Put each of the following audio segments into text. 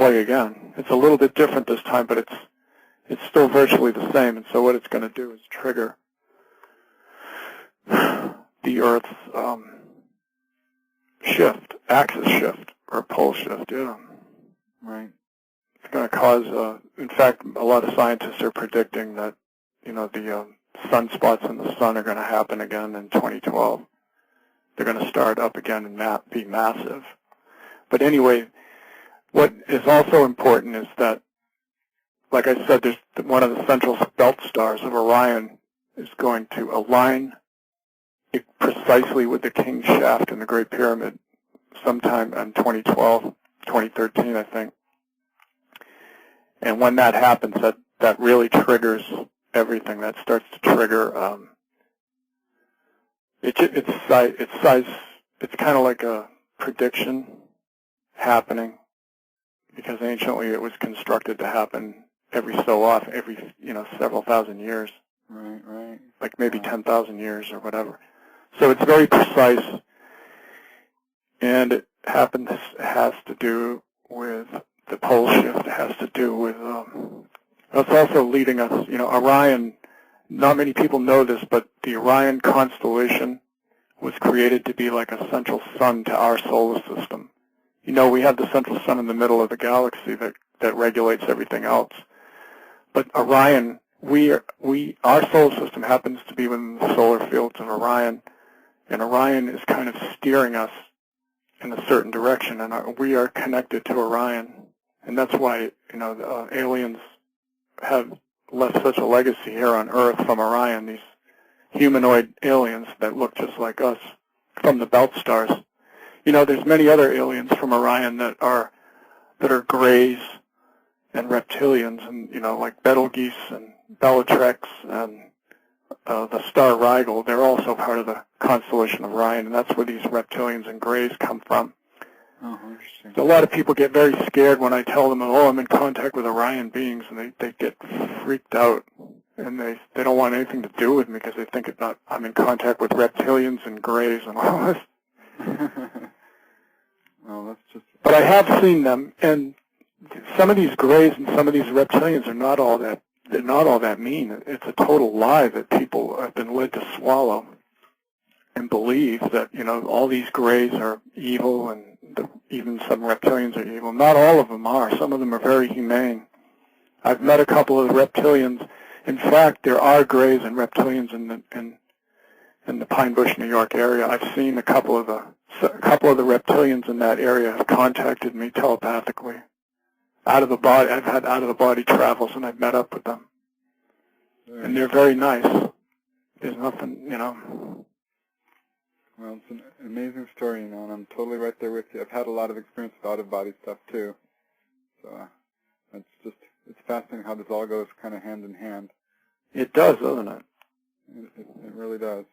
tell you again. It's a little bit different this time, but it's still virtually the same. And so what it's going to do is trigger the Earth's axis shift, or pole shift, yeah. Right. It's going to cause, in fact, a lot of scientists are predicting that, the sunspots in the sun are going to happen again in 2012. They're going to start up again and be massive. But anyway, what is also important is that, like I said, there's one of the central belt stars of Orion is going to align precisely with the King's Shaft in the Great Pyramid sometime in 2012, 2013, I think. And when that happens, that really triggers everything. That starts to trigger. It's kind of like a prediction happening, because anciently it was constructed to happen every so often, every several thousand years. Right. Like maybe 10,000 years or whatever. So it's very precise, and it has to do with the pole shift. It has to do with it's also leading us. Orion. Not many people know this, but the Orion constellation was created to be like a central sun to our solar system. We have the central sun in the middle of the galaxy that regulates everything else. But Orion, our solar system happens to be within the solar fields of Orion, and Orion is kind of steering us in a certain direction, and we are connected to Orion, and that's why the aliens have left such a legacy here on Earth from Orion. These humanoid aliens that look just like us from the belt stars. There's many other aliens from Orion that are grays and reptilians, and like Betelgeuse and Bellatrix and the star Rigel. They're also part of the constellation of Orion, and that's where these reptilians and grays come from. Oh, interesting. So a lot of people get very scared when I tell them, I'm in contact with Orion beings, and they get freaked out, and they don't want anything to do with me because they think I'm in contact with reptilians and grays and all this. Well, that's just... But I have seen them, and some of these grays and some of these reptilians are not all that mean. It's a total lie that people have been led to swallow and believe that, all these grays are evil and even some reptilians are evil. Not all of them are. Some of them are very humane. I've met a couple of the reptilians. In fact, there are grays and reptilians in the Pine Bush, New York area. I've seen a couple of the reptilians in that area have contacted me telepathically. Out of the body, I've had out-of-the-body travels, and I've met up with them. And they're very nice. There's nothing, Well, it's an amazing story, and I'm totally right there with you. I've had a lot of experience with out-of-body stuff, too. So it's fascinating how this all goes kind of hand in hand. It does, doesn't it? It really does.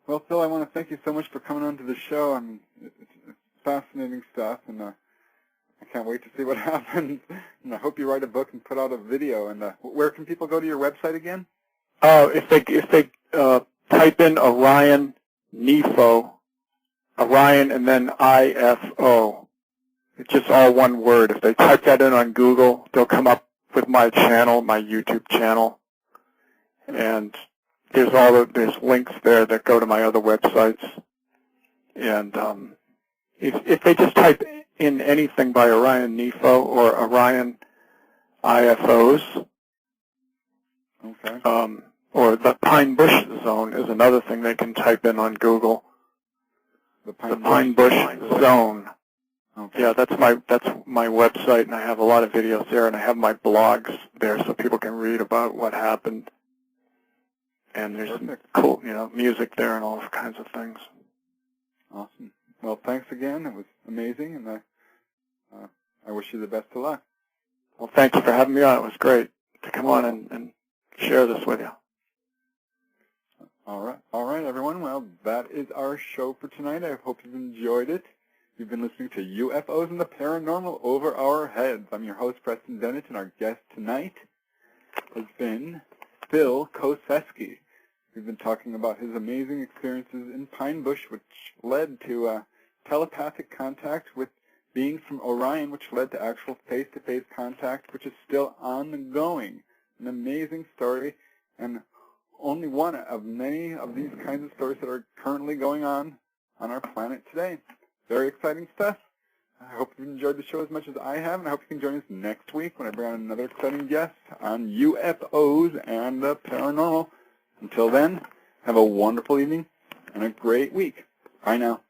Well, Phil, I want to thank you so much for coming on to the show. It's fascinating stuff, and I can't wait to see what happens. And I hope you write a book and put out a video. And where can people go to your website again? If they type in Orion NIFO, Orion and then IFO, it's just all one word. If they type that in on Google, they'll come up with my channel, my YouTube channel, and there's links there that go to my other websites. And if they just type in anything by Orion NIFO or Orion IFOs, okay. Or the Pine Bush Zone is another thing they can type in on Google. The Pine Bush Zone. Okay. Yeah, that's my website, and I have a lot of videos there, and I have my blogs there so people can read about what happened. And there's some cool, music there and all kinds of things. Awesome. Well, thanks again. It was amazing, and I wish you the best of luck. Well, thank you for having me on. It was great to come on and share this with you. All right, everyone. Well, that is our show for tonight. I hope you've enjoyed it. You've been listening to UFOs and the Paranormal Over Our Heads. I'm your host, Preston Dennet, and our guest tonight has been Phil Coseski. We've been talking about his amazing experiences in Pine Bush, which led to telepathic contact with beings from Orion, which led to actual face-to-face contact, which is still ongoing. An amazing story, and only one of many of these kinds of stories that are currently going on our planet today. Very exciting stuff. I hope you enjoyed the show as much as I have, and I hope you can join us next week when I bring on another exciting guest on UFOs and the paranormal. Until then, have a wonderful evening and a great week. Bye now.